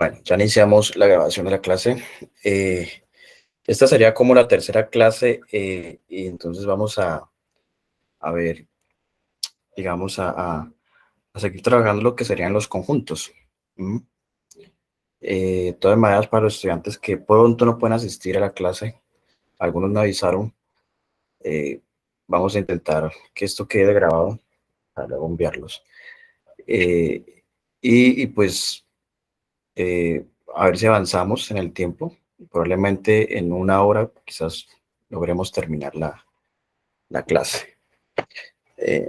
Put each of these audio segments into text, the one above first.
Bueno, ya iniciamos la grabación de la clase. Eh, Esta sería como la tercera clase y entonces vamos a ver, digamos, a seguir trabajando lo que serían los conjuntos. ¿Mm? De todas maneras, para los estudiantes que pronto no pueden asistir a la clase, algunos me avisaron, eh, vamos a intentar que esto quede grabado para luego enviarlos. Pues, a ver si avanzamos en el tiempo. Probablemente en una hora quizás logremos terminar la clase.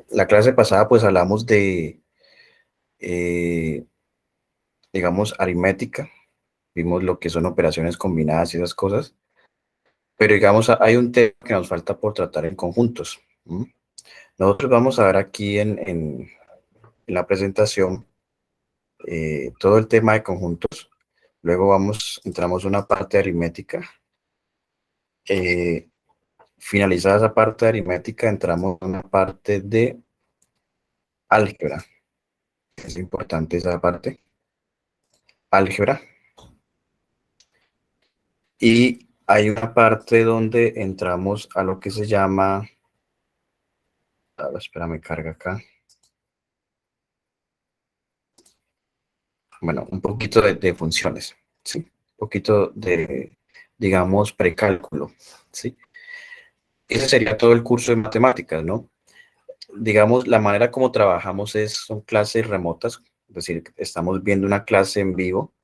La clase pasada pues hablamos de, eh, digamos, aritmética. Vimos lo que son operaciones combinadas y esas cosas. Pero digamos, hay un tema que nos falta por tratar en conjuntos. ¿Mm? Nosotros vamos a ver aquí en la presentación todo el tema de conjuntos. Luego entramos a una parte de aritmética. Eh, Finalizada esa parte de aritmética, entramos a una parte de álgebra. Es importante esa parte, álgebra. Y hay una parte donde entramos a lo que se llama, espera, me carga acá. Bueno, un poquito de funciones, ¿sí? Un poquito de, digamos, precálculo, ¿sí? Ese sería todo el curso de matemáticas, ¿no? Digamos, la manera como trabajamos son clases remotas, es decir, estamos viendo una clase en vivo,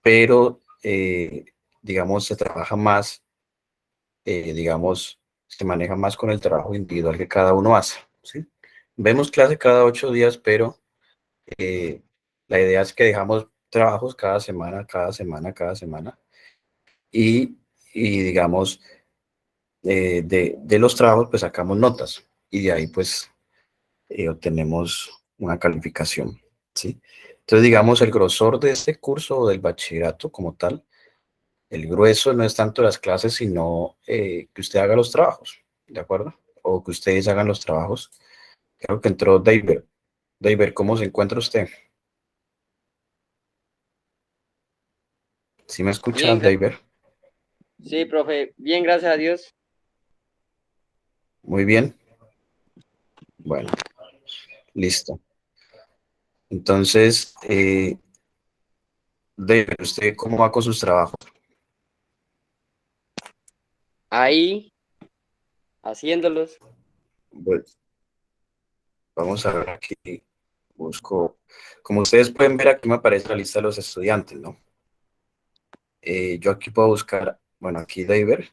pero, digamos, se trabaja más, digamos, se maneja más con el trabajo individual que cada uno hace, ¿sí? Vemos clase cada 8 días, pero eh, la idea es que dejamos trabajos cada semana, cada semana, cada semana, y, y digamos, de los trabajos, pues sacamos notas, y de ahí, pues, obtenemos una calificación, ¿sí? Entonces, digamos, el grosor de este curso o del bachillerato como tal, el grueso no es tanto las clases, sino que usted haga los trabajos, ¿de acuerdo? O que ustedes hagan los trabajos. Creo que entró David. David, ¿cómo se encuentra usted? ¿Sí me escucha, Bien, David? sí, profe, bien, gracias a Dios. Muy bien. Bueno, listo. Entonces, David, ¿usted cómo va con sus trabajos? Ahí, haciéndolos. Bueno, vamos a ver aquí. Busco. Como ustedes pueden ver, aquí me aparece la lista de los estudiantes, ¿no? Yo aquí puedo buscar, bueno, aquí David,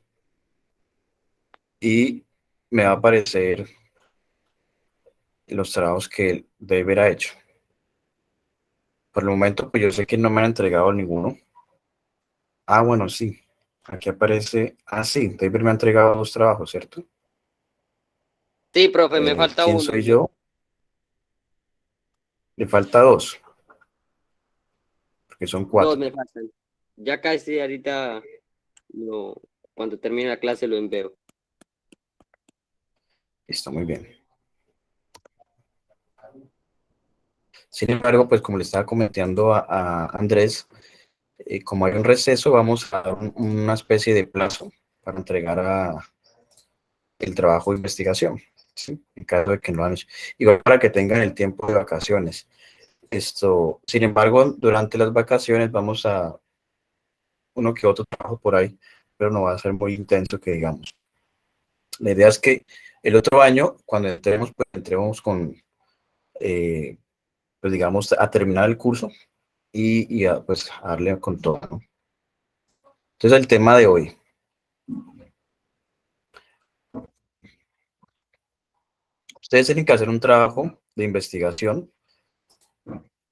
y me va a aparecer los trabajos que David ha hecho. Por el momento, pues yo sé que no me han entregado ninguno. Ah, bueno, sí. Aquí aparece, sí, David me ha entregado 2 trabajos, ¿cierto? Sí, profe, me falta ¿Quién uno. soy yo? Le falta 2, porque son Dos 4. me faltan. Ya casi ahorita, no, cuando termine la clase lo envío. Está muy bien. Sin embargo, pues como le estaba comentando a Andrés, como hay un receso, vamos a dar una especie de plazo para entregar el trabajo de investigación, ¿sí? En caso de que no lo han hecho. Igual para que tengan el tiempo de vacaciones. Sin embargo, durante las vacaciones vamos a uno que otro trabajo por ahí, pero no va a ser muy intenso que digamos. La idea es que el otro año, cuando entremos, pues entremos con, eh, pues digamos, a terminar el curso pues a darle con todo, ¿no? Entonces, el tema de hoy. Ustedes tienen que hacer un trabajo de investigación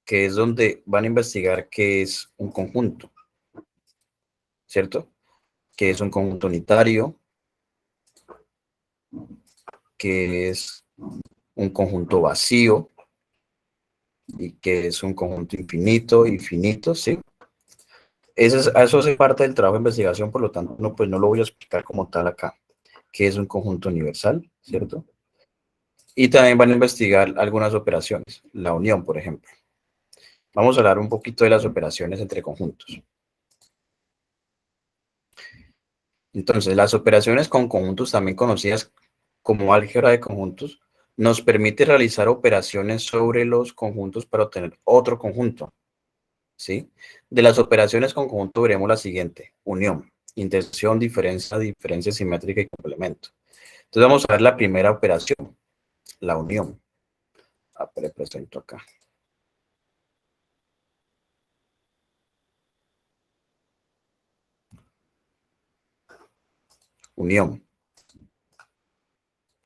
que es donde van a investigar qué es un conjunto, ¿cierto? Qué es un conjunto unitario, qué es un conjunto vacío y qué es un conjunto infinito, ¿sí? Eso hace parte del trabajo de investigación, por lo tanto, no, pues no lo voy a explicar como tal acá, qué es un conjunto universal, ¿cierto? Y también van a investigar algunas operaciones, la unión, por ejemplo. Vamos a hablar un poquito de las operaciones entre conjuntos. Entonces, las operaciones con conjuntos, también conocidas como álgebra de conjuntos, nos permite realizar operaciones sobre los conjuntos para obtener otro conjunto, ¿sí? De las operaciones con conjunto veremos la siguiente: unión, intersección, diferencia, diferencia simétrica y complemento. Entonces vamos a ver la primera operación, la unión. Le presento acá. Unión,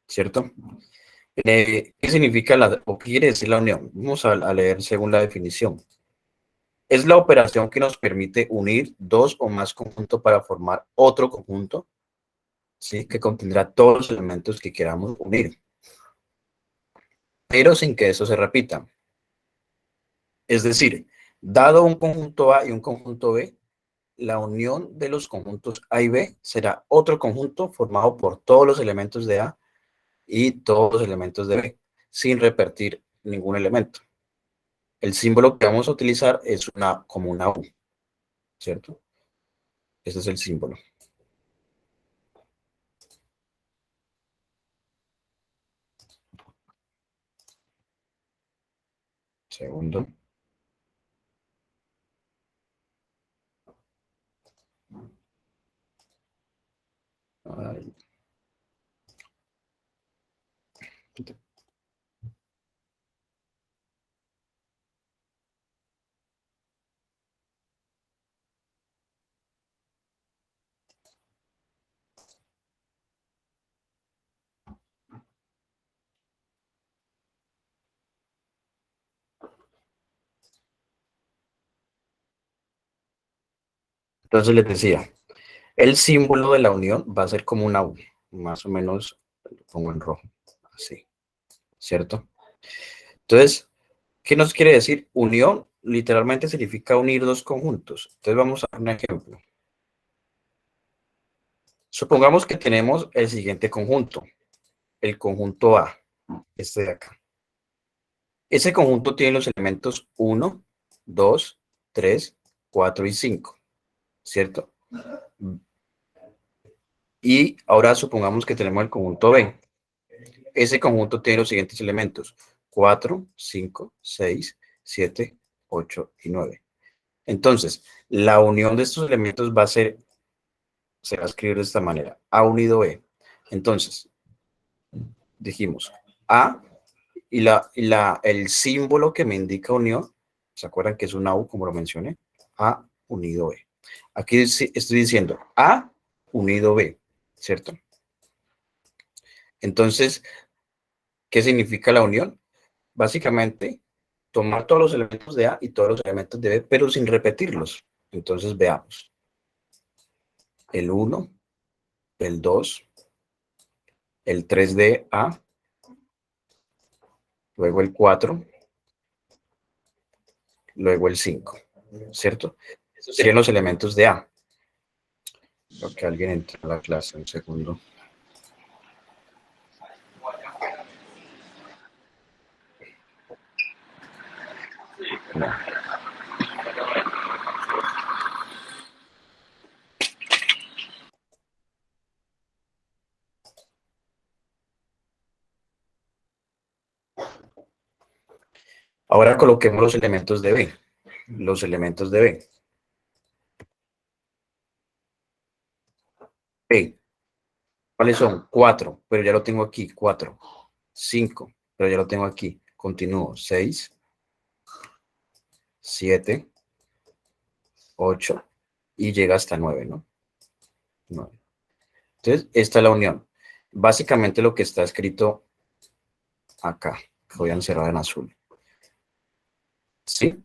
¿cierto? ¿Qué significa o qué quiere decir la unión? Vamos a leer según la definición. Es la operación que nos permite unir dos o más conjuntos para formar otro conjunto, ¿sí? Que contendrá todos los elementos que queramos unir, pero sin que eso se repita. Es decir, dado un conjunto A y un conjunto B, la unión de los conjuntos A y B será otro conjunto formado por todos los elementos de A y todos los elementos de B, sin repetir ningún elemento. El símbolo que vamos a utilizar es como una U, ¿cierto? Ese es el símbolo. Segundo. Ay. Entonces les decía, el símbolo de la unión va a ser como una U, más o menos lo pongo en rojo, así, ¿cierto? Entonces, ¿qué nos quiere decir? Unión literalmente significa unir dos conjuntos. Entonces vamos a dar un ejemplo. Supongamos que tenemos el siguiente conjunto, el conjunto A, este de acá. Ese conjunto tiene los elementos 1, 2, 3, 4 y 5, ¿cierto? Y ahora supongamos que tenemos el conjunto B. Ese conjunto tiene los siguientes elementos: 4, 5, 6, 7, 8 y 9. Entonces, la unión de estos elementos se va a escribir de esta manera: A unido B. Entonces, dijimos A el símbolo que me indica unión, ¿se acuerdan que es una U como lo mencioné? A unido B. Aquí estoy diciendo A unido B, ¿cierto? Entonces, ¿qué significa la unión? Básicamente, tomar todos los elementos de A y todos los elementos de B, pero sin repetirlos. Entonces, veamos. El 1, el 2, el 3 de A, luego el 4, luego el 5, ¿cierto? Esos serían los elementos de A. Creo que alguien entró a la clase, un segundo. No. Ahora coloquemos los elementos de B. Los elementos de B. B. ¿Cuáles son? 4, pero ya lo tengo aquí. 4. 5, pero ya lo tengo aquí. Continúo. 6, 7, 8 y llega hasta 9, ¿no? 9. Entonces, esta es la unión. Básicamente lo que está escrito acá, que voy a encerrar en azul. ¿Sí?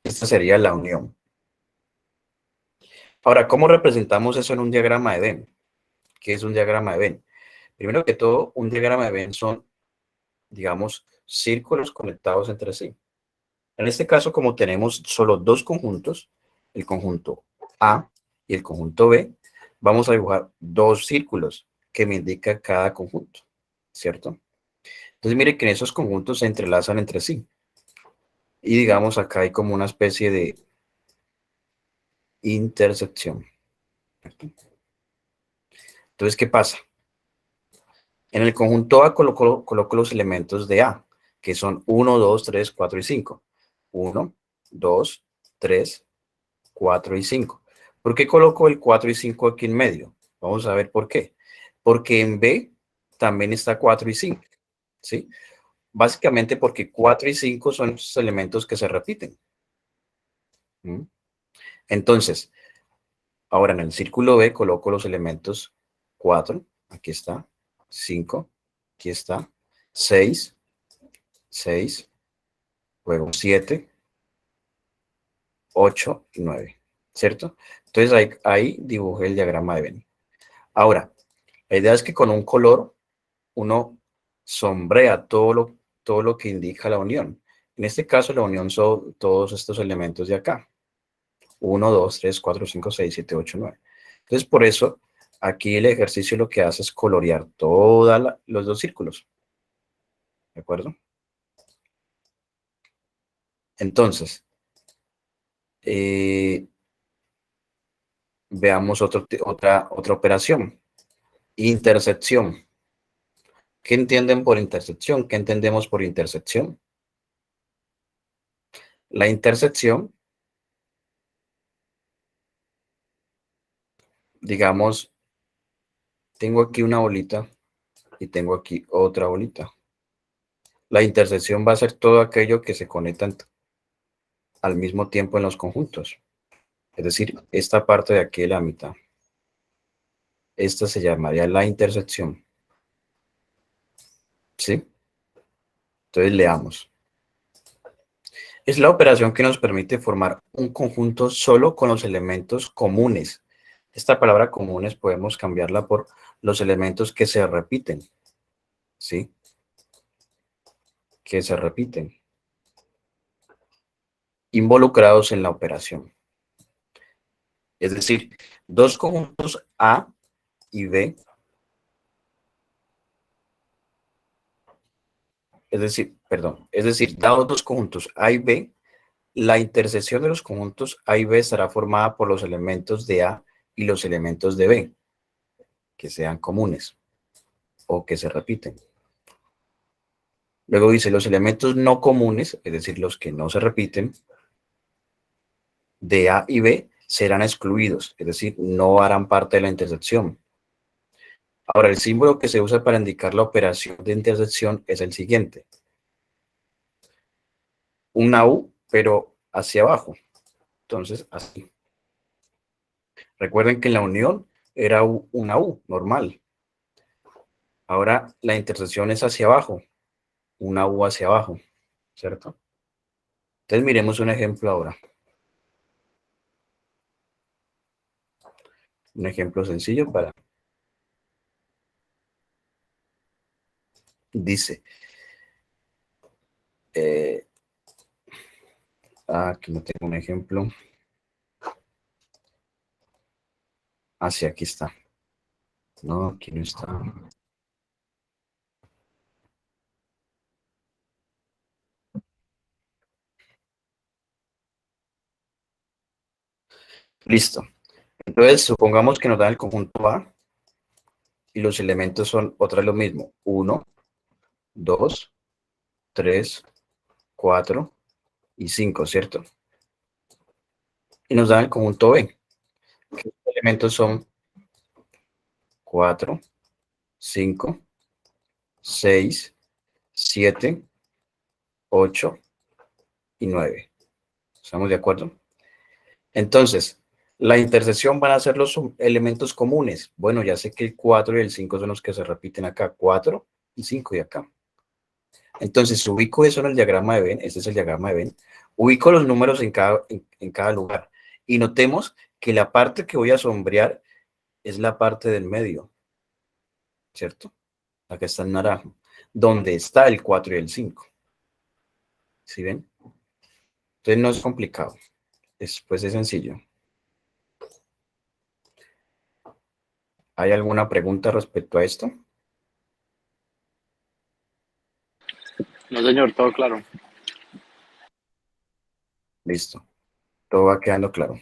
Esta sería la unión. Ahora, ¿cómo representamos eso en un diagrama de Venn? ¿Qué es un diagrama de Venn? Primero que todo, un diagrama de Venn son, digamos, círculos conectados entre sí. En este caso, como tenemos solo dos conjuntos, el conjunto A y el conjunto B, vamos a dibujar dos círculos que me indican cada conjunto, ¿cierto? Entonces, mire que en esos conjuntos se entrelazan entre sí. Y digamos, acá hay como una especie de intersección. Entonces, ¿qué pasa? En el conjunto A coloco los elementos de A, que son 1, 2, 3, 4 y 5. 1, 2, 3, 4 y 5. ¿Por qué coloco el 4 y 5 aquí en medio? Vamos a ver por qué. Porque en B también está 4 y 5, ¿sí? Básicamente porque 4 y 5 son los elementos que se repiten. ¿Mm? Entonces, ahora en el círculo B coloco los elementos 4, aquí está, 5, aquí está, 6, 6, luego 7, 8 y 9, ¿cierto? Entonces ahí dibujé el diagrama de Venn. Ahora, la idea es que con un color uno sombrea todo lo que indica la unión. En este caso, la unión son todos estos elementos de acá. 1, 2, 3, 4, 5, 6, 7, 8, 9. Entonces, por eso, aquí el ejercicio lo que hace es colorear todos los dos círculos. ¿De acuerdo? Entonces, veamos otra operación. Intersección. ¿Qué entienden por intersección? ¿Qué entendemos por intersección? La intersección, digamos, tengo aquí una bolita y tengo aquí otra bolita. La intersección va a ser todo aquello que se conectan al mismo tiempo en los conjuntos. Es decir, esta parte de aquí de la mitad. Esta se llamaría la intersección. ¿Sí? Entonces leamos. Es la operación que nos permite formar un conjunto solo con los elementos comunes. Esta palabra comunes podemos cambiarla por los elementos que se repiten. ¿Sí? Que se repiten. Involucrados en la operación. Es decir, dos conjuntos A y B. Es decir, dados dos conjuntos A y B, la intersección de los conjuntos A y B estará formada por los elementos de A y los elementos de B, que sean comunes o que se repiten. Luego dice, los elementos no comunes, es decir, los que no se repiten, de A y B serán excluidos, es decir, no harán parte de la intersección. Ahora, el símbolo que se usa para indicar la operación de intersección es el siguiente. Una U, pero hacia abajo. Entonces, así. Recuerden que en la unión era una U, normal. Ahora la intersección es hacia abajo, una U hacia abajo, ¿cierto? Entonces miremos un ejemplo ahora. Un ejemplo sencillo para... Dice... aquí no tengo un ejemplo. Sí, aquí está. No, aquí no está. Listo. Entonces, supongamos que nos dan el conjunto A y los elementos son otra vez lo mismo. 1, 2, 3, 4 y 5, ¿cierto? Y nos dan el conjunto B. Que los elementos son 4, 5, 6, 7, 8 y 9. ¿Estamos de acuerdo? Entonces, la intersección van a ser los elementos comunes. Bueno, ya sé que el 4 y el 5 son los que se repiten acá. 4 y 5 y acá. Entonces, ubico eso en el diagrama de Venn. Este es el diagrama de Venn. Ubico los números en cada lugar. Y notemos que la parte que voy a sombrear es la parte del medio. ¿Cierto? Acá está el naranjo. Donde está el 4 y el 5. ¿Sí ven? Entonces no es complicado. Pues es sencillo. ¿Hay alguna pregunta respecto a esto? No, señor, todo claro. Listo. Todo va quedando claro.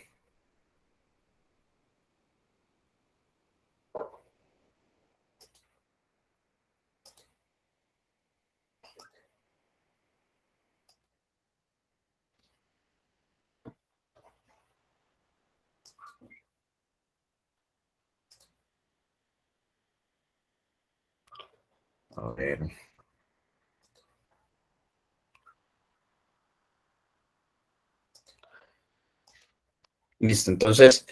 A ver. Listo. Entonces,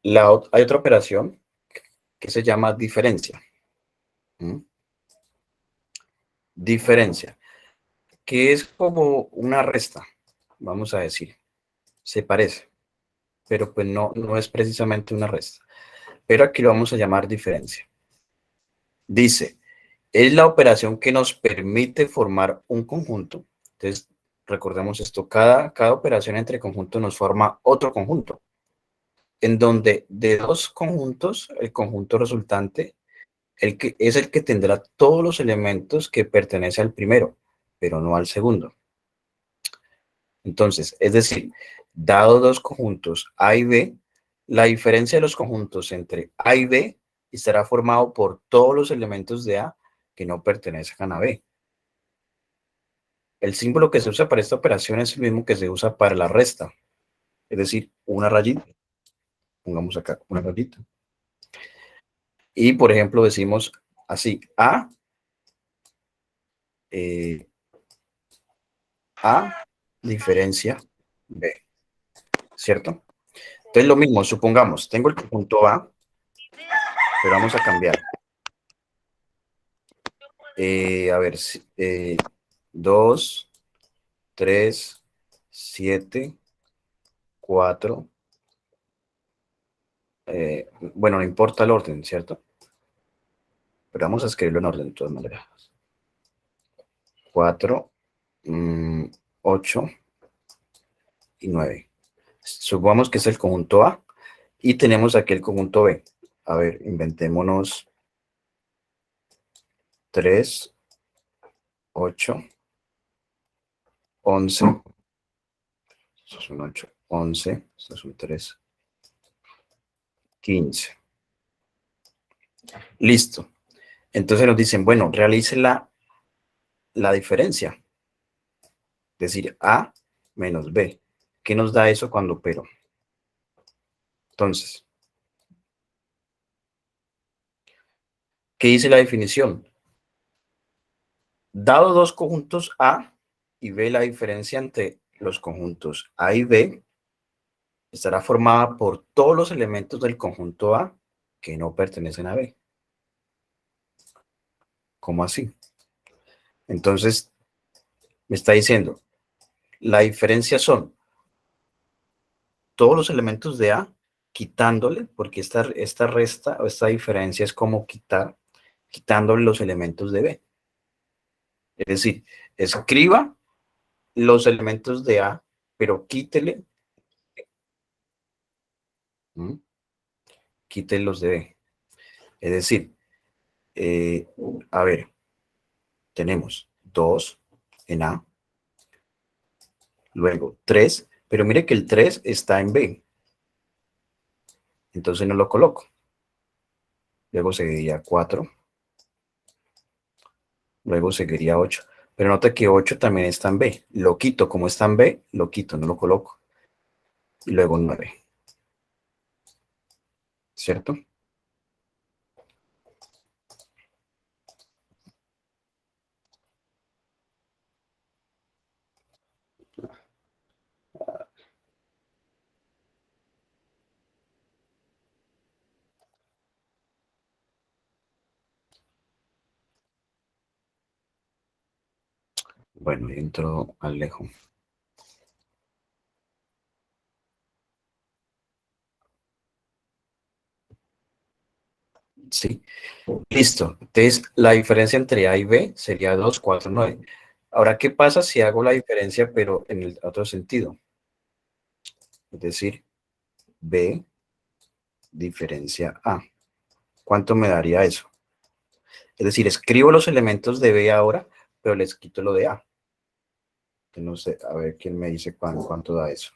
hay otra operación que se llama diferencia. ¿Mm? Diferencia, que es como una resta, vamos a decir. Se parece, pero pues no es precisamente una resta. Pero aquí lo vamos a llamar diferencia. Dice, es la operación que nos permite formar un conjunto. Entonces, recordemos esto, cada operación entre conjuntos nos forma otro conjunto, en donde de dos conjuntos, el conjunto resultante es el que tendrá todos los elementos que pertenece al primero, pero no al segundo. Entonces, es decir, dado dos conjuntos A y B, la diferencia de los conjuntos entre A y B estará formado por todos los elementos de A que no pertenezcan a B. El símbolo que se usa para esta operación es el mismo que se usa para la resta, es decir, una rayita. Pongamos acá una rayita. Y, por ejemplo, decimos así, eh, A diferencia B, ¿cierto? Entonces, lo mismo, supongamos, tengo el conjunto A, pero vamos a cambiar. A ver, 2, 3, 7, 4. Bueno, no importa el orden, ¿cierto? Pero vamos a escribirlo en orden de todas maneras. 4, 8 y 9. Supongamos que es el conjunto A y tenemos aquí el conjunto B. A ver, inventémonos 3, 8, 11. Esto es un 8, 11. Esto es un 3, 15. Listo. Entonces nos dicen, bueno, realice la diferencia. Es decir, A menos B. ¿Qué nos da eso cuando pero? Entonces, ¿qué dice la definición? Dado dos conjuntos A y B, la diferencia entre los conjuntos A y B estará formada por todos los elementos del conjunto A que no pertenecen a B. ¿Cómo así? Entonces, me está diciendo, la diferencia son todos los elementos de A quitándole, porque esta resta o esta diferencia es como quitándole los elementos de B. Es decir, escriba los elementos de A, pero quítele, ¿m? Quítele los de B. Es decir, a ver, tenemos 2 en A, luego 3, pero mire que el 3 está en B, entonces no lo coloco. Luego seguiría 4, luego seguiría 8, pero nota que 8 también está en B. Lo quito, como está en B, lo quito, no lo coloco. Y luego 9, ¿cierto? Bueno, entro Alejo. Sí, listo. Entonces, la diferencia entre A y B sería 2, 4, 9. Ahora, ¿qué pasa si hago la diferencia, pero en el otro sentido? Es decir, B diferencia A. ¿Cuánto me daría eso? Es decir, escribo los elementos de B ahora, pero les quito lo de A. No sé, a ver quién me dice cuánto da eso.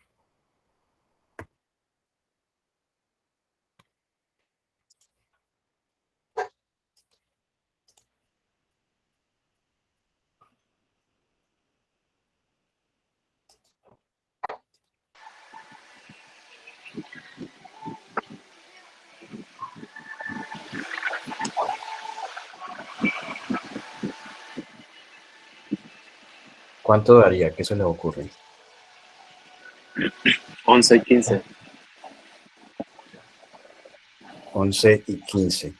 ¿Cuánto daría? ¿Qué se les ocurre? 11 y 15. 11 y 15.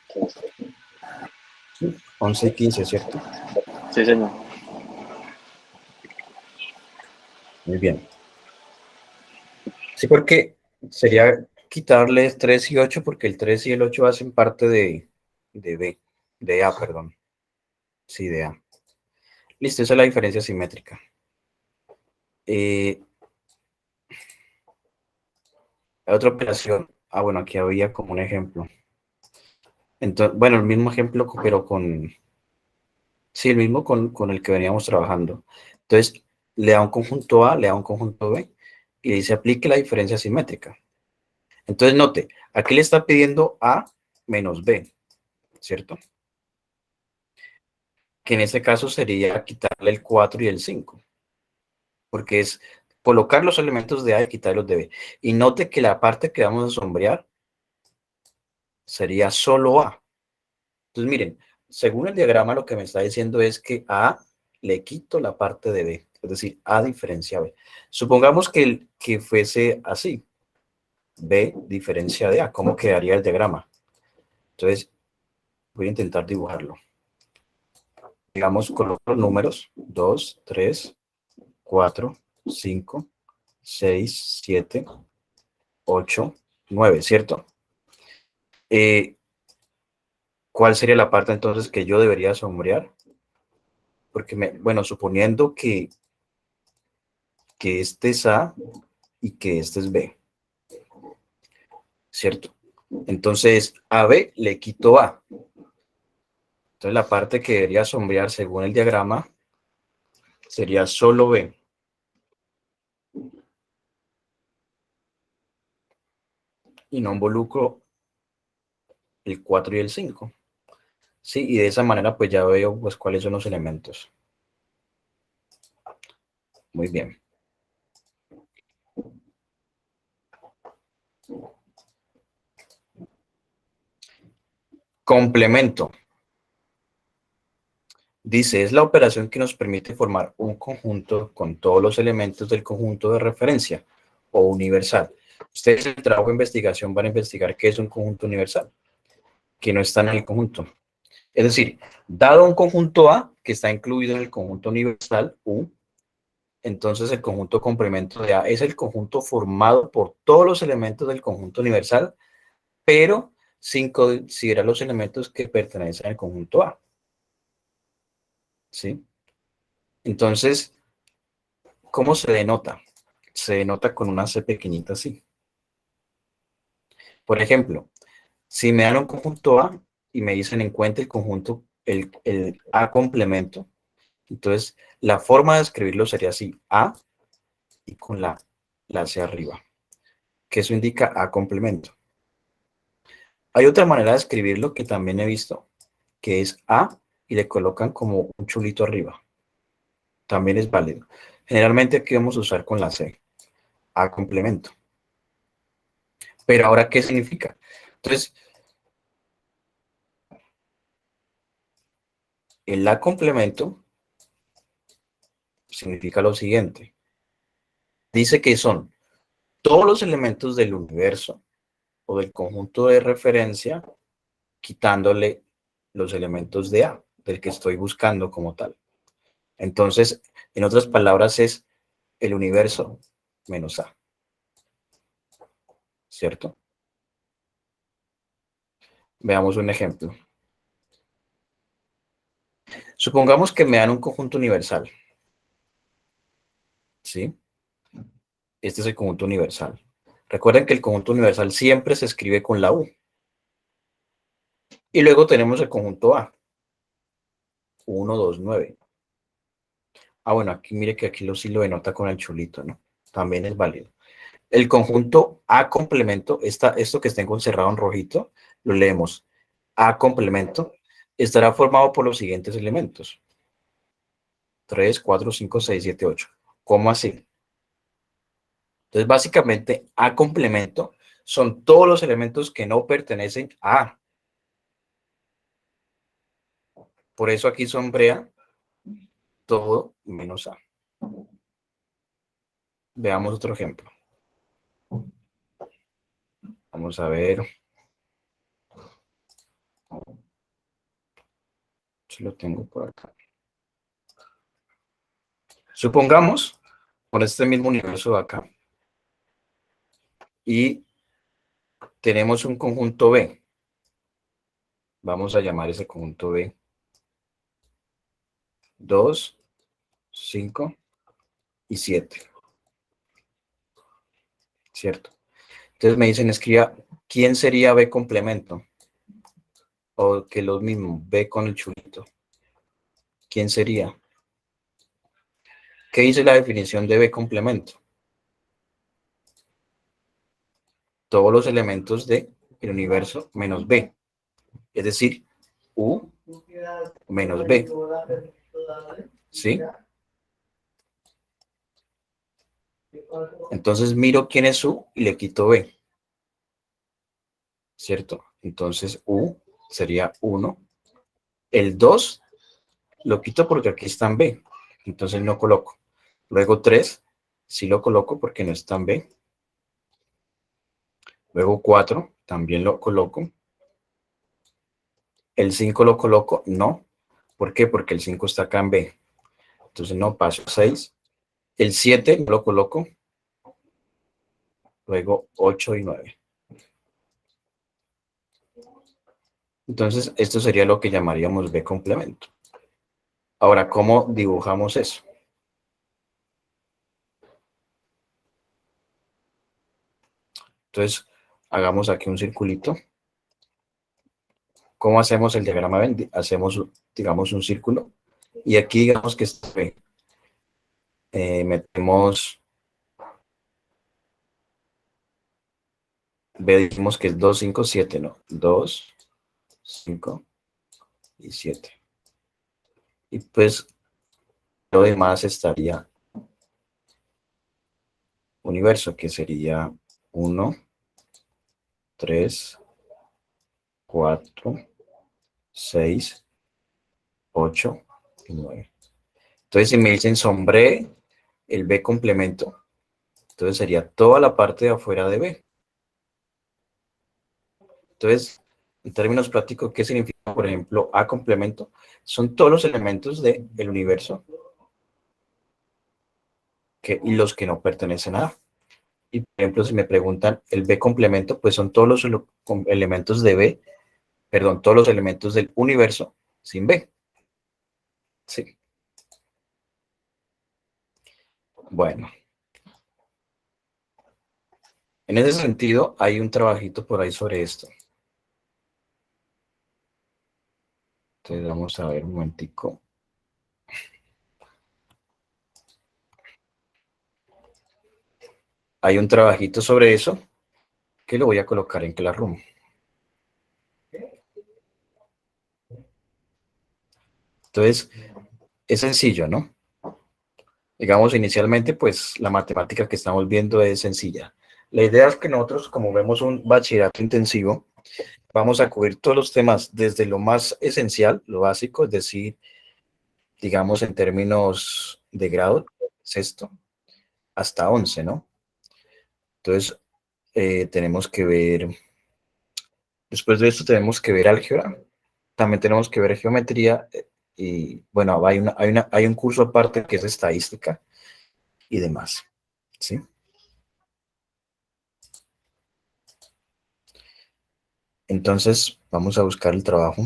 Sí, 11 y 15, ¿cierto? Sí, señor. Muy bien. Sí, porque sería quitarles 3 y 8 porque el 3 y el 8 hacen parte de B, de A, perdón. Sí, de A. Listo, esa es la diferencia simétrica. Otra operación. Ah, bueno, aquí había como un ejemplo. Entonces, bueno, el mismo ejemplo, pero con... Sí, el mismo con el que veníamos trabajando. Entonces, le da un conjunto A, le da un conjunto B, y dice aplique la diferencia simétrica. Entonces, note, aquí le está pidiendo A menos B, ¿cierto? Que en este caso sería quitarle el 4 y el 5, porque es colocar los elementos de A y quitar los de B. Y note que la parte que vamos a sombrear sería solo A. Entonces, miren, según el diagrama, lo que me está diciendo es que a A le quito la parte de B, es decir, A diferencia B. Supongamos que fuese así, B diferencia de A, ¿cómo quedaría el diagrama? Entonces, voy a intentar dibujarlo. Digamos, coloco los números, 2, 3, 4, 5, 6, 7, 8, 9, ¿cierto? ¿Cuál sería la parte entonces que yo debería sombrear? Porque, bueno, suponiendo que este es A y que este es B, ¿cierto? Entonces, a B le quito A. Entonces, la parte que debería sombrear según el diagrama sería solo B. Y no involucro el 4 y el 5. Sí, y de esa manera pues ya veo pues cuáles son los elementos. Muy bien. Complemento. Dice, es la operación que nos permite formar un conjunto con todos los elementos del conjunto de referencia o universal. Ustedes en el trabajo de investigación van a investigar qué es un conjunto universal, que no está en el conjunto. Es decir, dado un conjunto A que está incluido en el conjunto universal U, entonces el conjunto complemento de A es el conjunto formado por todos los elementos del conjunto universal, pero sin considerar los elementos que pertenecen al conjunto A. ¿Sí? Entonces, ¿cómo se denota? Se denota con una C pequeñita así. Por ejemplo, si me dan un conjunto A y me dicen encuentre el conjunto, el A complemento, entonces la forma de escribirlo sería así, A y con la C arriba, que eso indica A complemento. Hay otra manera de escribirlo que también he visto, que es A y le colocan como un chulito arriba. También es válido. Generalmente aquí vamos a usar con la C, A complemento. Pero ahora, ¿qué significa? Entonces, el A complemento significa lo siguiente. Dice que son todos los elementos del universo o del conjunto de referencia, quitándole los elementos de A, del que estoy buscando como tal. Entonces, en otras palabras, es el universo menos A, ¿cierto? Veamos un ejemplo. Supongamos que me dan un conjunto universal, ¿sí? Este es el conjunto universal. Recuerden que el conjunto universal siempre se escribe con la U. Y luego tenemos el conjunto A, 1, 2, 9. Ah, bueno, aquí mire que aquí lo sí lo denota con el chulito, ¿no? También es válido. El conjunto A complemento, esto que está encerrado en rojito, lo leemos. A complemento estará formado por los siguientes elementos. 3, 4, 5, 6, 7, 8. ¿Cómo así? Entonces, básicamente, A complemento son todos los elementos que no pertenecen a A. Por eso aquí sombrea todo menos A. Veamos otro ejemplo. Vamos a ver si lo tengo por acá. Supongamos, por este mismo universo de acá, y tenemos un conjunto B. Vamos a llamar ese conjunto B 2, 5 y 7. ¿Cierto? Entonces me dicen, escriba, ¿quién sería B complemento? O que lo mismo, B con el chulito. ¿Quién sería? ¿Qué dice la definición de B complemento? Todos los elementos del universo menos B. Es decir, U menos B. ¿Sí? Entonces miro quién es U y le quito B. ¿Cierto? Entonces U sería 1. El 2 lo quito porque aquí está en B. Entonces no coloco. Luego 3 sí lo coloco porque no está en B. Luego 4 también lo coloco. El 5 lo coloco, no. ¿Por qué? Porque el 5 está acá en B. Entonces no paso 6. El 7 no lo coloco. Luego 8 y 9. Entonces esto sería lo que llamaríamos B complemento. Ahora, ¿cómo dibujamos eso? Entonces, hagamos aquí un circulito. ¿Cómo hacemos el diagrama Venn? Hacemos, digamos, un círculo. Y aquí, digamos que está B. Metemos B, dijimos que es 2, 5, 7, ¿no? 2, 5 y 7. Y pues lo demás estaría universo, que sería 1, 3, 4, 6, 8 y 9. Entonces, si me dicen sombré el B complemento, entonces sería toda la parte de afuera de B. Entonces, en términos prácticos, ¿qué significa, por ejemplo, A complemento? Son todos los elementos del universo y los que no pertenecen a A. Y, por ejemplo, si me preguntan el B complemento, pues son todos los elementos de B, perdón, todos los elementos del universo sin B. Sí. Bueno, en ese sentido, hay un trabajito por ahí sobre esto. Entonces, vamos a ver un momentico. Hay un trabajito sobre eso que lo voy a colocar en Classroom. Entonces, es sencillo, ¿no? Digamos, inicialmente, pues la matemática que estamos viendo es sencilla. La idea es que nosotros, como vemos un bachillerato intensivo, vamos a cubrir todos los temas desde lo más esencial, lo básico, es decir, digamos en términos de grado, sexto, hasta 11, ¿no? Entonces, tenemos que ver, después de esto tenemos que ver álgebra, también tenemos que ver geometría, y bueno, hay un curso aparte que es estadística y demás, ¿sí? Entonces, vamos a buscar el trabajo.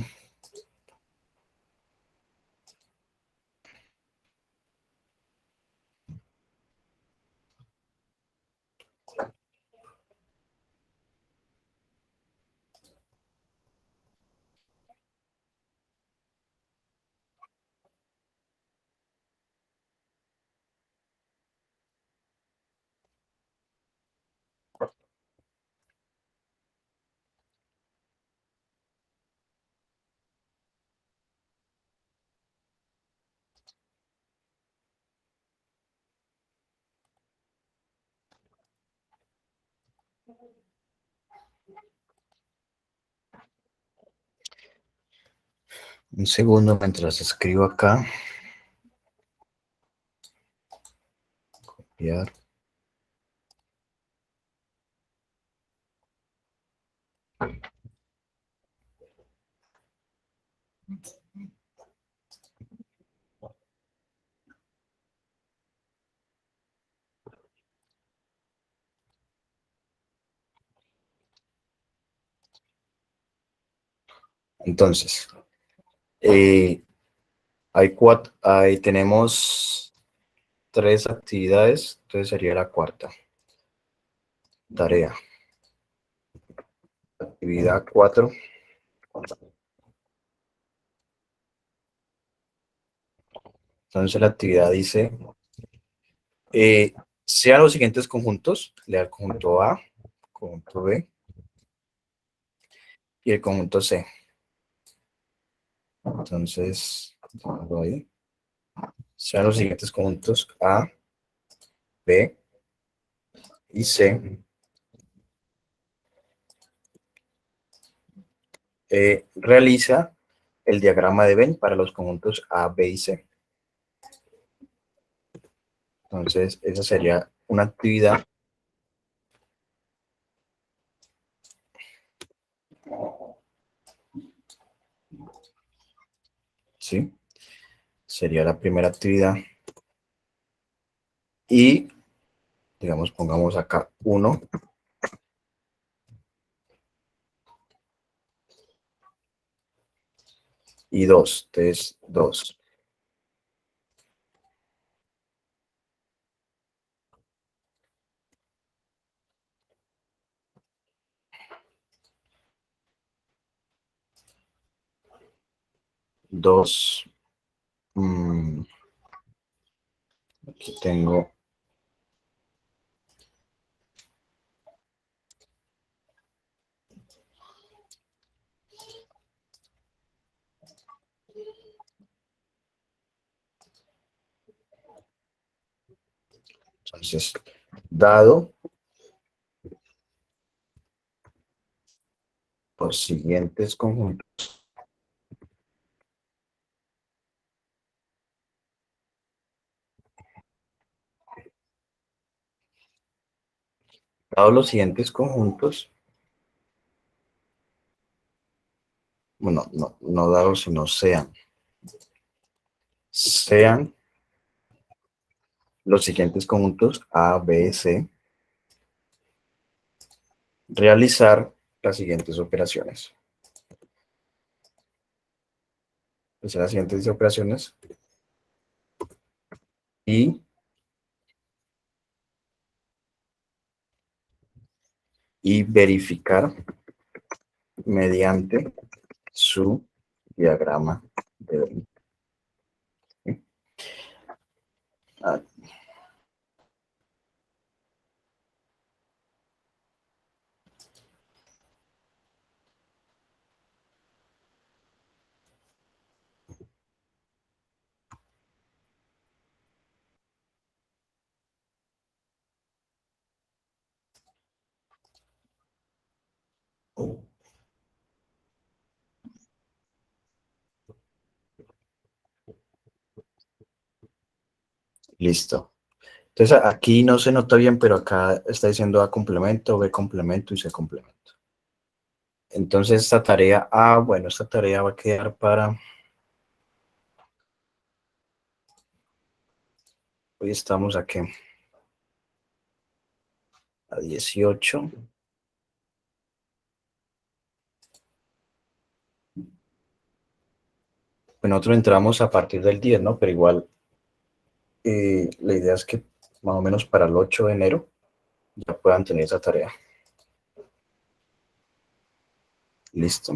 Un segundo mientras escribo acá. Copiar. Entonces, ahí tenemos 3 actividades, entonces sería la cuarta. Tarea. Actividad 4. Entonces la actividad dice, sean los siguientes conjuntos, lea el conjunto A, conjunto B y el conjunto C. Entonces, pongo ahí. Sean los siguientes conjuntos A, B y C. Realiza el diagrama de Venn para los conjuntos A, B y C. Entonces, esa sería una actividad. ¿Sí? Sería la primera actividad. Y, digamos, pongamos acá 1. Y 2. Entonces, 2. Aquí tengo entonces dado los siguientes conjuntos, bueno, no dados, sino sean los siguientes conjuntos A, B, C, realizar las siguientes operaciones. Realizar las siguientes operaciones y verificar mediante su diagrama de Venn. ¿Sí? Ah, listo. Entonces aquí no se nota bien, pero acá está diciendo A complemento, B complemento y C complemento. Entonces esta tarea bueno, esta tarea va a quedar para... Hoy estamos aquí a 18. Pues nosotros entramos a partir del 10, ¿no? Pero igual la idea es que más o menos para el 8 de enero ya puedan tener esa tarea. Listo.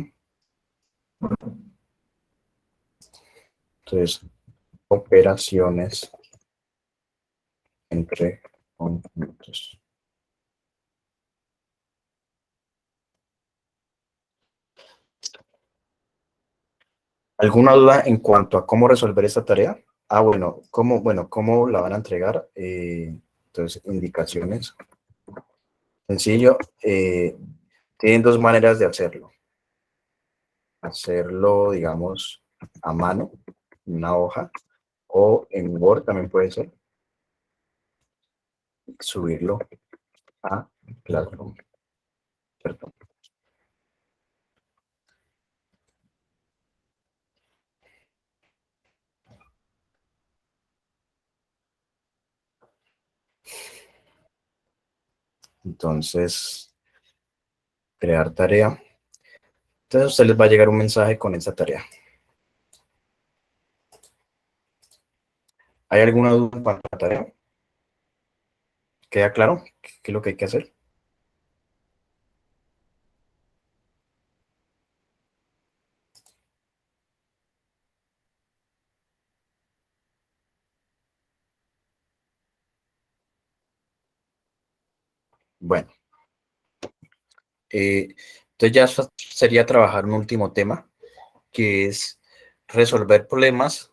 Entonces, operaciones entre conjuntos. ¿Alguna duda en cuanto a cómo resolver esta tarea? Bueno, ¿cómo la van a entregar? Entonces, indicaciones. Sencillo. Tienen dos maneras de hacerlo. Hacerlo, digamos, a mano, en una hoja, o en Word también puede ser. Subirlo a Classroom. ¿Cierto? Entonces, crear tarea. Entonces, a ustedes les va a llegar un mensaje con esa tarea. ¿Hay alguna duda para la tarea? ¿Queda claro qué es lo que hay que hacer? Bueno, entonces ya sería trabajar un último tema, que es resolver problemas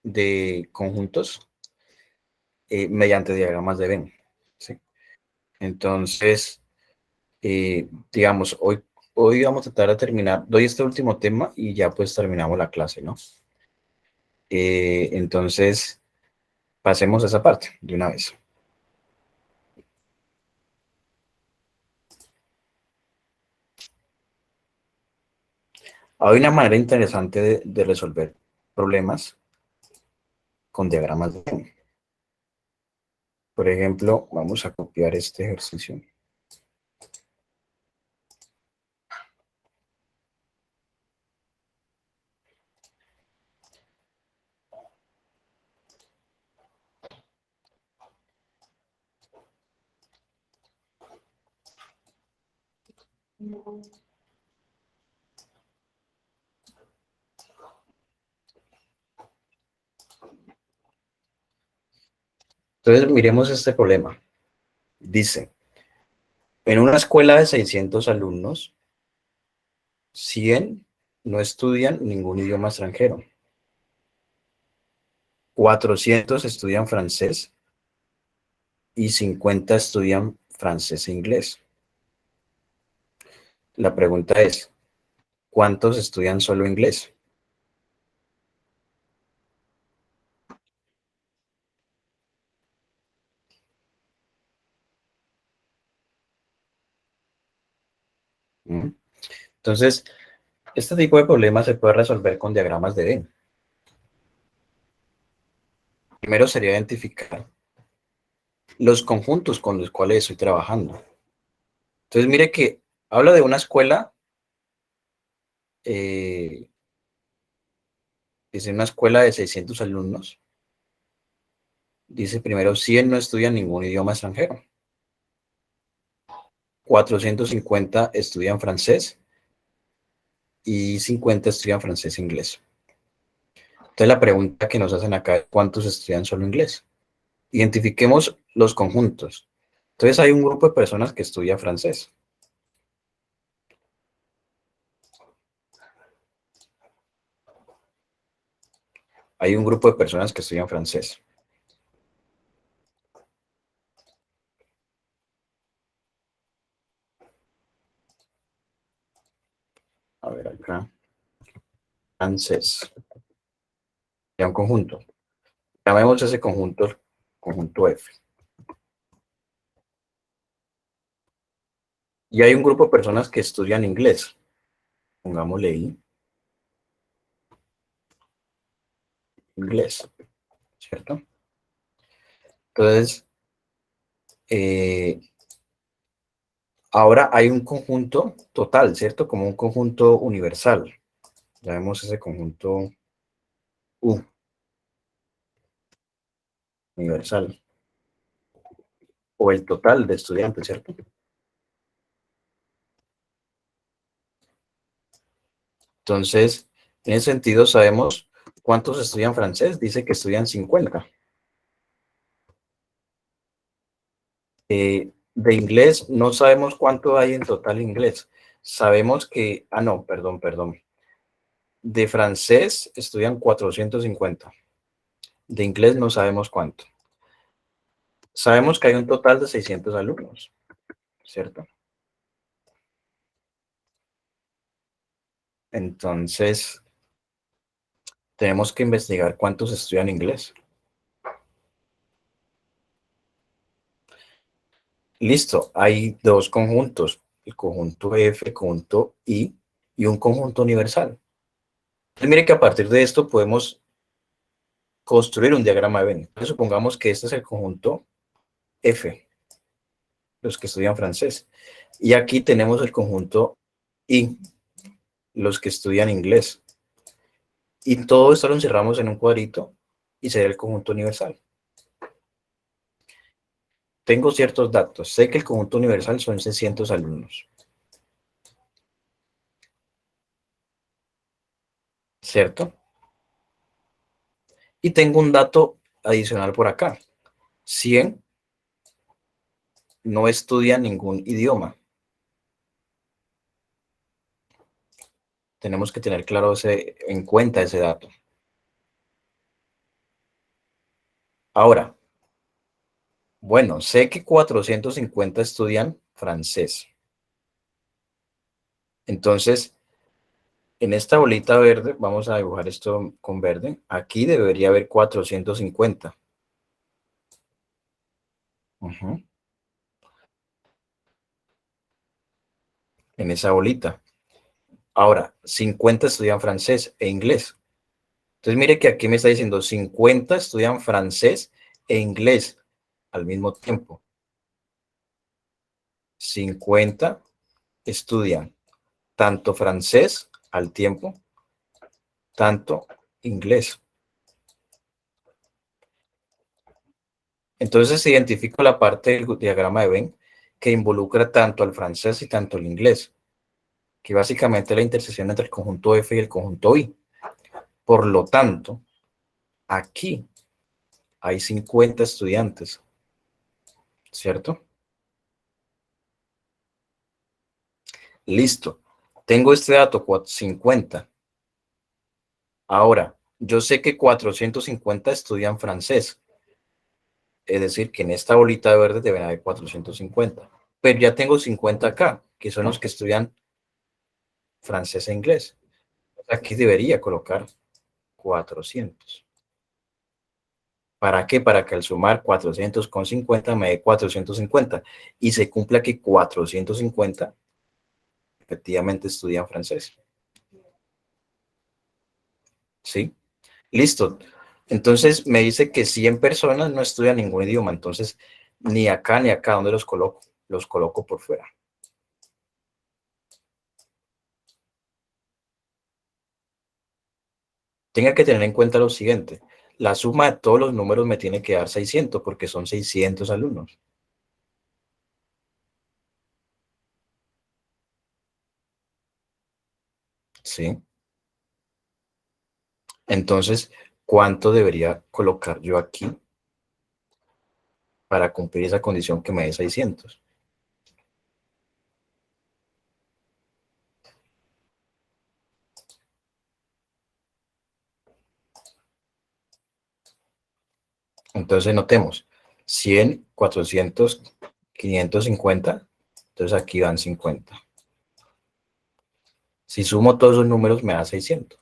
de conjuntos mediante diagramas de Venn, ¿sí? Entonces, digamos, hoy vamos a tratar de terminar, doy este último tema y ya pues terminamos la clase, ¿no? Entonces, pasemos a esa parte de una vez. Hay una manera interesante de resolver problemas con diagramas de Venn. Por ejemplo, vamos a copiar este ejercicio. Entonces, miremos este problema. Dice, en una escuela de 600 alumnos, 100 no estudian ningún idioma extranjero. 400 estudian francés y 50 estudian francés e inglés. La pregunta es, ¿cuántos estudian solo inglés? ¿Mm? Entonces, este tipo de problemas se puede resolver con diagramas de Venn. Primero sería identificar los conjuntos con los cuales estoy trabajando. Entonces, mire que habla de una escuela, es una escuela de 600 alumnos. Dice primero, 100 no estudian ningún idioma extranjero. 450 estudian francés y 50 estudian francés e inglés. Entonces la pregunta que nos hacen acá es, ¿cuántos estudian solo inglés? Identifiquemos los conjuntos. Entonces hay un grupo de personas que estudia francés. Hay un grupo de personas que estudian francés. A ver acá. Francés. Ya un conjunto. Llamemos ese conjunto conjunto F. Y hay un grupo de personas que estudian inglés. Pongámosle ahí. Inglés. ¿Cierto? Entonces, ahora hay un conjunto total, ¿cierto? Como un conjunto universal. Ya vemos ese conjunto U, universal. O el total de estudiantes, ¿cierto? Entonces, en ese sentido sabemos cuántos estudian francés. Dice que estudian 50. De inglés no sabemos cuánto hay en total inglés. Sabemos que, no, perdón. De francés estudian 450. De inglés no sabemos cuánto. Sabemos que hay un total de 600 alumnos. ¿cierto? Entonces, tenemos que investigar cuántos estudian inglés. Listo, hay dos conjuntos, el conjunto F, el conjunto I y un conjunto universal. Entonces, mire que a partir de esto podemos construir un diagrama de Venn. Entonces, supongamos que este es el conjunto F, los que estudian francés. Y aquí tenemos el conjunto I, los que estudian inglés. Y todo esto lo encerramos en un cuadrito y sería el conjunto universal. Tengo ciertos datos. Sé que el conjunto universal son 600 alumnos. ¿Cierto? Y tengo un dato adicional por acá. 100 no estudian ningún idioma. Tenemos que tener claro en cuenta ese dato. Ahora, bueno, sé que 450 estudian francés. Entonces, en esta bolita verde, vamos a dibujar esto con verde. Aquí debería haber 450. En esa bolita. Ahora, 50 estudian francés e inglés. Entonces, mire que aquí me está diciendo 50 estudian francés e inglés al mismo tiempo. 50 estudian tanto francés al tiempo, tanto inglés. Entonces identifico la parte del diagrama de Venn que involucra tanto al francés y tanto al inglés, que básicamente es la intersección entre el conjunto F y el conjunto I. Por lo tanto, aquí hay 50 estudiantes, ¿cierto? Listo. Tengo este dato, 50. Ahora, yo sé que 450 estudian francés. Es decir, que en esta bolita verde deben haber 450. Pero ya tengo 50 acá, que son los que estudian francés e inglés. Aquí debería colocar 400. ¿Para qué? Para que al sumar 400 con 50 me dé 450 y se cumpla que 450 efectivamente estudian francés. ¿Sí? Listo. Entonces me dice que 100 personas no estudian ningún idioma. Entonces, ni acá ni acá, ¿dónde los coloco? Los coloco por fuera. Tenga que tener en cuenta lo siguiente. La suma de todos los números me tiene que dar 600 porque son 600 alumnos. ¿Sí? Entonces, ¿cuánto debería colocar yo aquí para cumplir esa condición que me dé 600? Entonces, notemos. 100, 400, 550. Entonces, aquí van 50. Si sumo todos esos números, me da 600.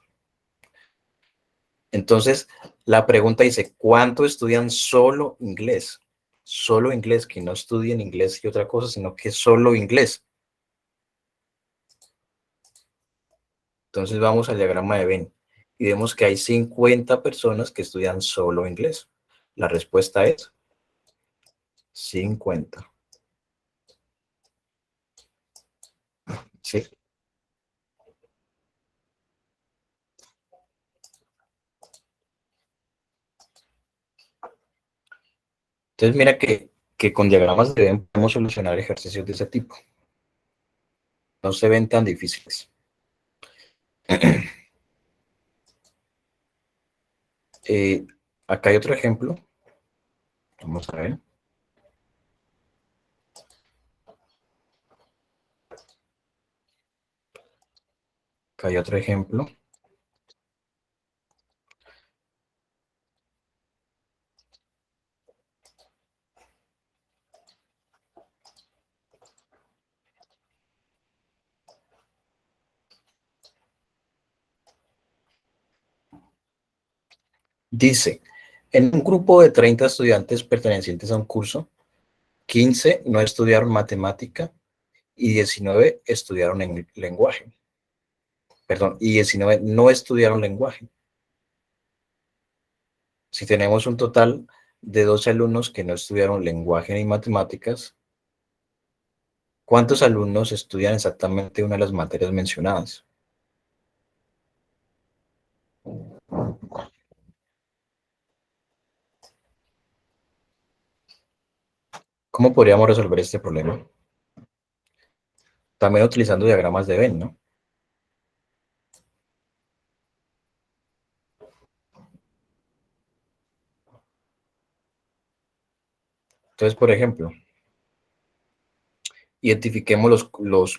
Entonces, la pregunta dice, ¿cuánto estudian solo inglés? Solo inglés, que no estudien inglés y otra cosa, sino que solo inglés. Entonces vamos al diagrama de Venn y vemos que hay 50 personas que estudian solo inglés. La respuesta es 50. ¿Sí? Entonces mira que con diagramas de Venn podemos solucionar ejercicios de ese tipo. No se ven tan difíciles. Eh, Acá hay otro ejemplo. Vamos a ver. Acá hay otro ejemplo. Dice, en un grupo de 30 estudiantes pertenecientes a un curso, 15 no estudiaron matemática y 19 estudiaron en lenguaje. Perdón, y 19 no estudiaron lenguaje. Si tenemos un total de 12 alumnos que no estudiaron lenguaje ni matemáticas, ¿cuántos alumnos estudian exactamente una de las materias mencionadas? ¿Cómo podríamos resolver este problema? También utilizando diagramas de Venn, ¿no? Entonces, por ejemplo, identifiquemos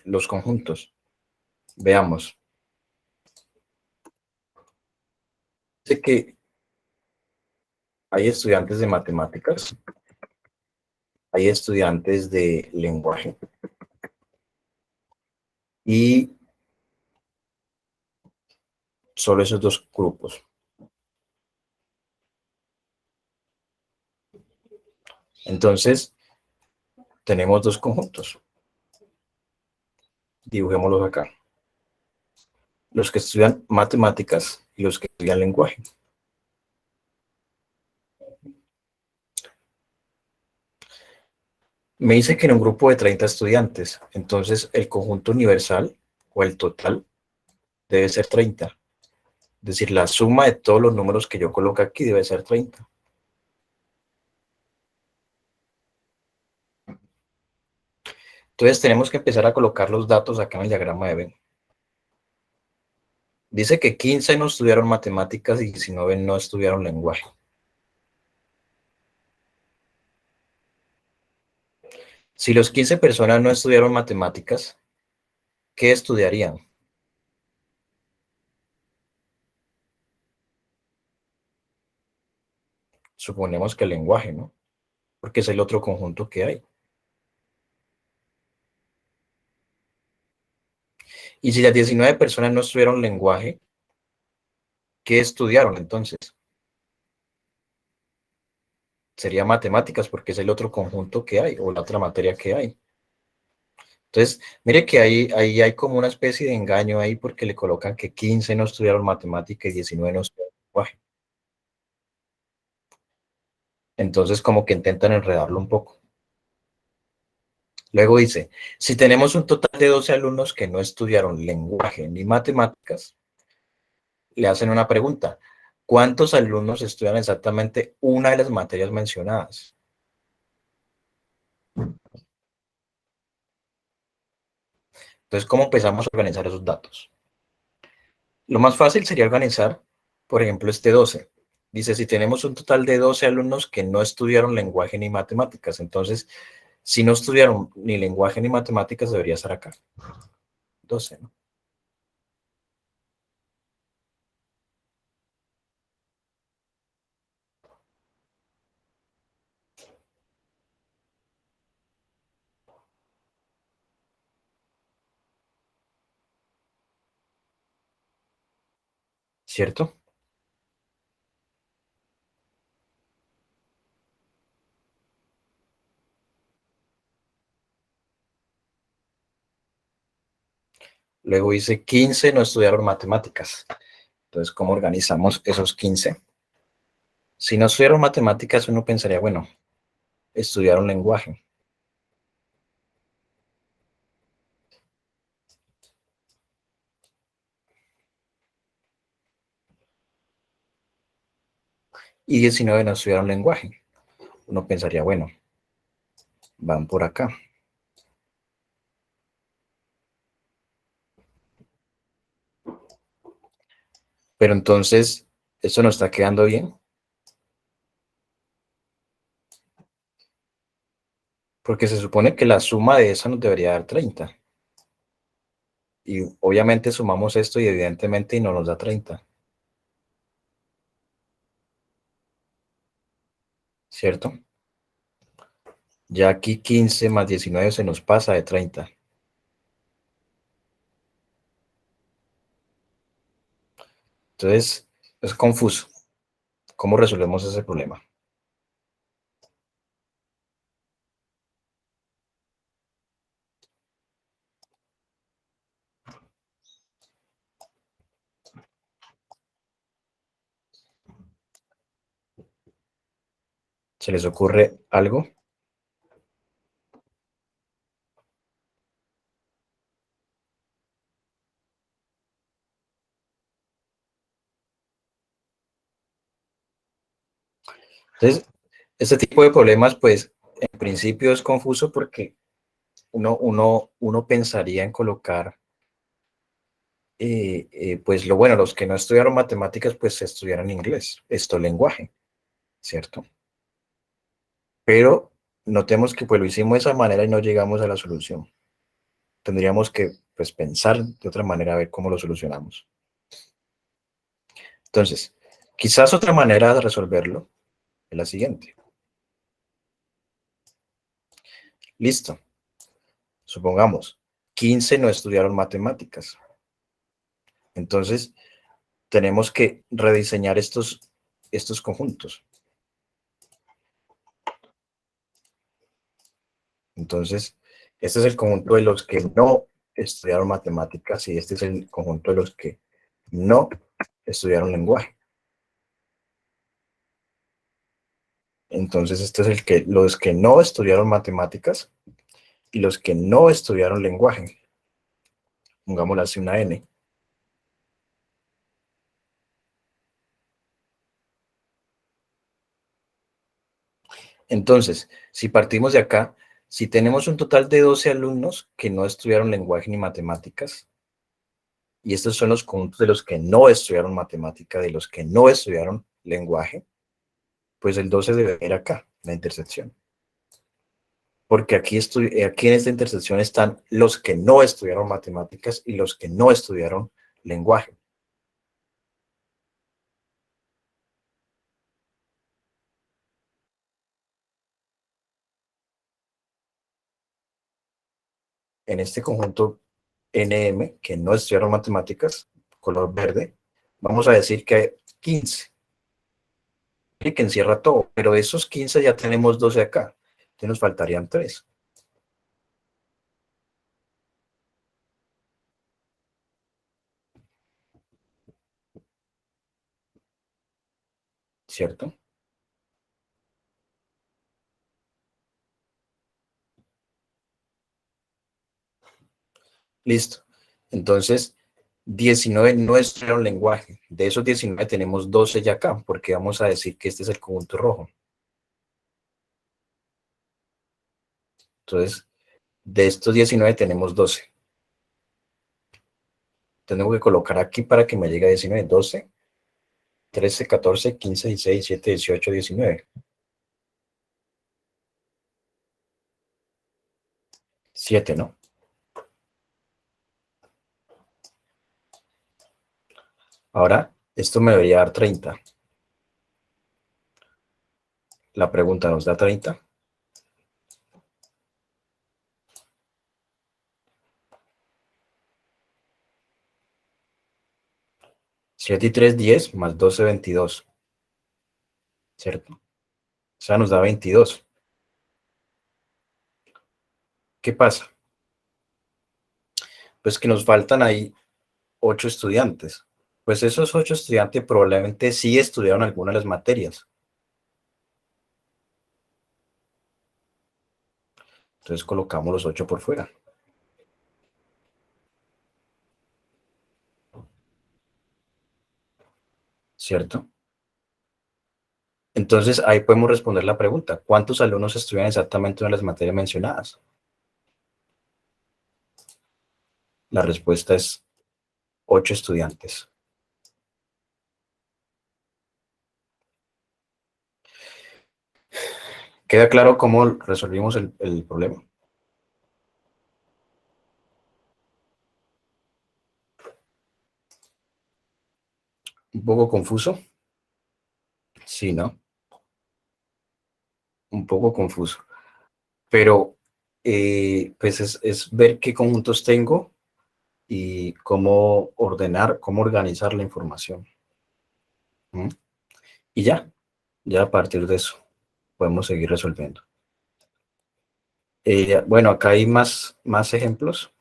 los conjuntos. Veamos. Dice que hay estudiantes de matemáticas, hay estudiantes de lenguaje y solo esos dos grupos. Entonces, tenemos dos conjuntos. Dibujémoslos acá. Los que estudian matemáticas y los que estudian lenguaje. Me dice que en un grupo de 30 estudiantes, entonces el conjunto universal o el total debe ser 30. Es decir, la suma de todos los números que yo coloco aquí debe ser 30. Entonces tenemos que empezar a colocar los datos acá en el diagrama de Venn. Dice que 15 no estudiaron matemáticas y 19 no estudiaron lenguaje. Si los 15 personas no estudiaron matemáticas, ¿qué estudiarían? Suponemos que el lenguaje, ¿no? Porque es el otro conjunto que hay. Y si las 19 personas no estudiaron lenguaje, ¿qué estudiaron entonces? Sería matemáticas porque es el otro conjunto que hay o la otra materia que hay. Entonces, mire que ahí hay como una especie de engaño ahí porque le colocan que 15 no estudiaron matemática y 19 no estudiaron lenguaje. Entonces, como que intentan enredarlo un poco. Luego dice, si tenemos un total de 12 alumnos que no estudiaron lenguaje ni matemáticas, le hacen una pregunta. ¿Cuántos alumnos estudian exactamente una de las materias mencionadas? Entonces, ¿cómo empezamos a organizar esos datos? Lo más fácil sería organizar, por ejemplo, este 12. Dice, si tenemos un total de 12 alumnos que no estudiaron lenguaje ni matemáticas, entonces, si no estudiaron ni lenguaje ni matemáticas, debería estar acá. 12, ¿no? ¿Cierto? Luego dice 15 no estudiaron matemáticas. Entonces, ¿cómo organizamos esos 15? Si no estudiaron matemáticas, uno pensaría, bueno, estudiaron lenguaje. Y 19 no estudiaron lenguaje. Uno pensaría, bueno, van por acá. Pero entonces, ¿esto nos está quedando bien? Porque se supone que la suma de eso nos debería dar 30. Y obviamente sumamos esto y evidentemente no nos da 30. ¿Cierto? Ya aquí 15 más 19 se nos pasa de 30. Entonces, es confuso. ¿Cómo resolvemos ese problema? ¿Se les ocurre algo? Entonces, este tipo de problemas, pues, en principio es confuso porque uno pensaría en colocar, pues, lo bueno, los que no estudiaron matemáticas, pues, estudiaron inglés, esto lenguaje, ¿cierto? Pero notemos que, pues, lo hicimos de esa manera y no llegamos a la solución. Tendríamos que, pues, pensar de otra manera a ver cómo lo solucionamos. Entonces, quizás otra manera de resolverlo es la siguiente. Listo. Supongamos, 15 no estudiaron matemáticas. Entonces, tenemos que rediseñar estos conjuntos. Entonces, este es el conjunto de los que no estudiaron matemáticas y este es el conjunto de los que no estudiaron lenguaje. Entonces, este es los que no estudiaron matemáticas y los que no estudiaron lenguaje. Pongámosle así una N. Entonces, si partimos de acá, si tenemos un total de 12 alumnos que no estudiaron lenguaje ni matemáticas, y estos son los conjuntos de los que no estudiaron matemática, de los que no estudiaron lenguaje, pues el 12 debe ir acá, la intersección. Porque aquí en esta intersección están los que no estudiaron matemáticas y los que no estudiaron lenguaje. En este conjunto NM, que no estudiaron matemáticas, color verde, vamos a decir que hay 15, y que encierra todo, pero de esos 15 ya tenemos 12 acá, entonces nos faltarían 3, ¿cierto? Listo. Entonces, 19 no estudiaron lenguaje. De esos 19 tenemos 12 ya acá, porque vamos a decir que este es el conjunto rojo. Entonces, de estos 19 tenemos 12. Tengo que colocar aquí para que me llegue a 19, 12, 13, 14, 15, 16, 17, 18, 19. 7, ¿no? Ahora, esto me debería dar 30. La pregunta nos da 30. 7 y 3, 10, más 12, 22. ¿Cierto? O sea, nos da 22. ¿Qué pasa? Pues que nos faltan ahí 8 estudiantes. Pues esos 8 estudiantes probablemente sí estudiaron alguna de las materias. Entonces colocamos los 8 por fuera. ¿Cierto? Entonces ahí podemos responder la pregunta. ¿Cuántos alumnos estudian exactamente una de las materias mencionadas? La respuesta es 8 estudiantes. ¿Queda claro cómo resolvimos el problema? ¿Un poco confuso? Sí, ¿no? Un poco confuso. Pero pues es ver qué conjuntos tengo y cómo ordenar, cómo organizar la información. ¿Mm? Y ya a partir de eso podemos seguir resolviendo. Bueno, acá hay más ejemplos,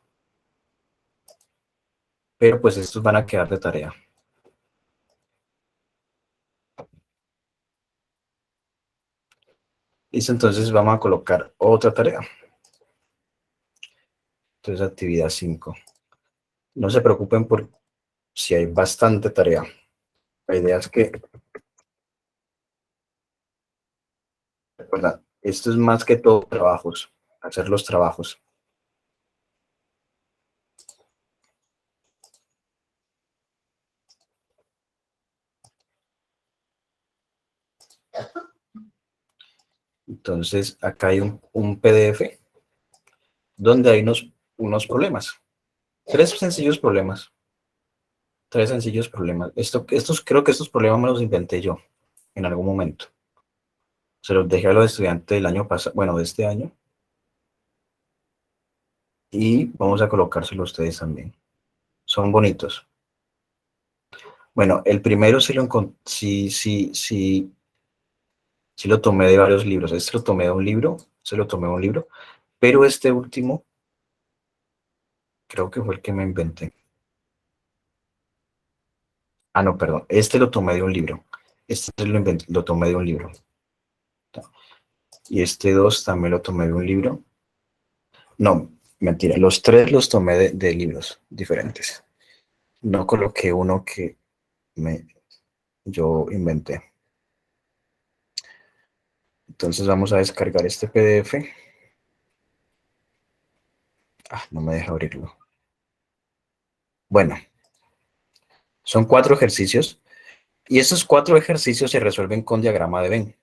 pero pues estos van a quedar de tarea. Listo, entonces vamos a colocar otra tarea. Entonces, actividad 5. No se preocupen por si hay bastante tarea. La idea es que, recuerda, esto es más que todo trabajos, hacer los trabajos. Entonces, acá hay un PDF donde hay unos problemas. Tres sencillos problemas. Creo que estos problemas me los inventé yo en algún momento. Se los dejé a los estudiantes del año pasado, bueno, de este año. Y vamos a colocárselo a ustedes también. Son bonitos. Bueno, el primero sí lo tomé de varios libros. Este lo tomé de un libro, pero este último creo que fue el que me inventé. Ah, no, perdón. Este lo tomé de un libro. Lo tomé de un libro. Y este 2 también lo tomé de un libro. No, mentira. Los tres los tomé de libros diferentes. No coloqué uno que yo inventé. Entonces vamos a descargar este PDF. Ah, no me deja abrirlo. Bueno, son 4 ejercicios. Y estos 4 ejercicios se resuelven con diagrama de Venn.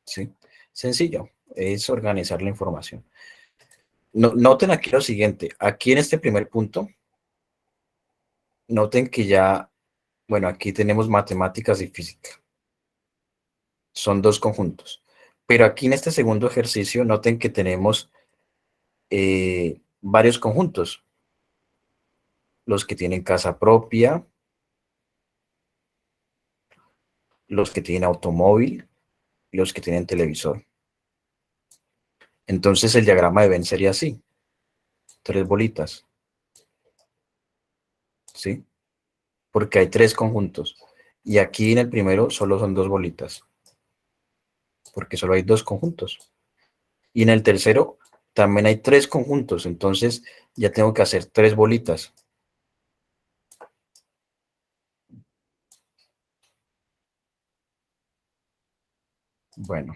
¿Sí? Sencillo, es organizar la información. Noten aquí lo siguiente, aquí en este primer punto, noten que ya, bueno, aquí tenemos matemáticas y física. Son 2 conjuntos. Pero aquí en este segundo ejercicio, noten que tenemos varios conjuntos. Los que tienen casa propia, los que tienen automóvil y los que tienen televisor. Entonces el diagrama de Venn sería así. 3 bolitas. ¿Sí? Porque hay 3 conjuntos. Y aquí en el primero solo son 2 bolitas. Porque solo hay 2 conjuntos. Y en el tercero también hay 3 conjuntos. Entonces ya tengo que hacer 3 bolitas. Bueno.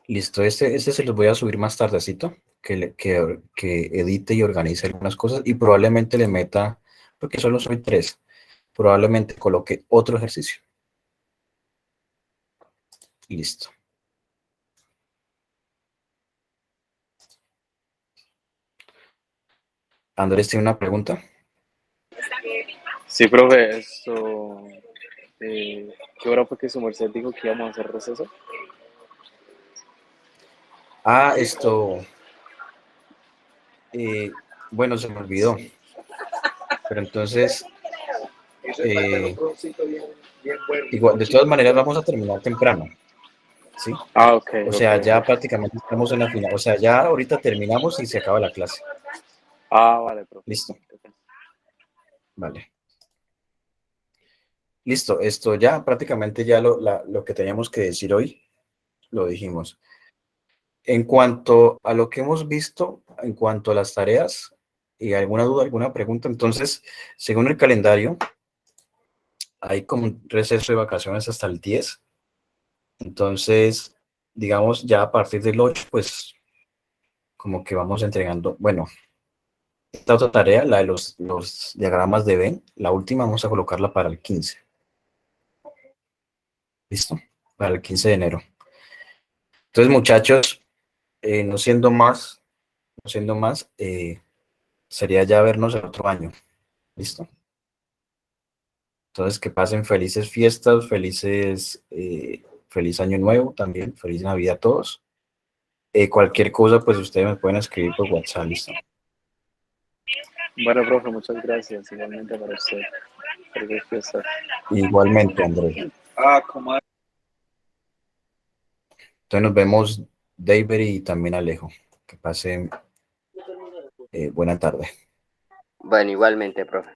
Listo. Este se los voy a subir más tardecito. Que edite y organice algunas cosas. Y probablemente le meta, porque solo soy 3. Probablemente coloque otro ejercicio. Listo. Andrés tiene una pregunta. Sí, profe, ¿qué hora fue que su merced dijo que íbamos a hacer receso? Bueno, se me olvidó. Pero entonces, igual, de todas maneras vamos a terminar temprano. ¿Sí? Ah, ok, O ok, sea, ya ok. prácticamente estamos en la final. O sea, ya ahorita terminamos y se acaba la clase. Ah, vale, profe. ¿Listo? Vale. Listo. Esto ya prácticamente ya lo que teníamos que decir hoy, lo dijimos. En cuanto a lo que hemos visto, en cuanto a las tareas, y alguna duda, alguna pregunta, entonces, según el calendario, hay como un receso de vacaciones hasta el 10. Entonces, digamos, ya a partir del 8, pues, como que vamos entregando, bueno, esta otra tarea, la de los diagramas de Venn, la última vamos a colocarla para el 15. ¿Listo? Para el 15 de enero. Entonces, muchachos, no siendo más, sería ya vernos el otro año. ¿Listo? Entonces, que pasen felices fiestas, feliz año nuevo también, feliz Navidad a todos. Cualquier cosa, pues ustedes me pueden escribir por WhatsApp, ¿listo? Bueno, profe, muchas gracias. Igualmente para usted. Feliz fiesta. Igualmente, Andrés. Entonces nos vemos, David, y también Alejo. Que pasen buena tarde. Bueno, igualmente, profe.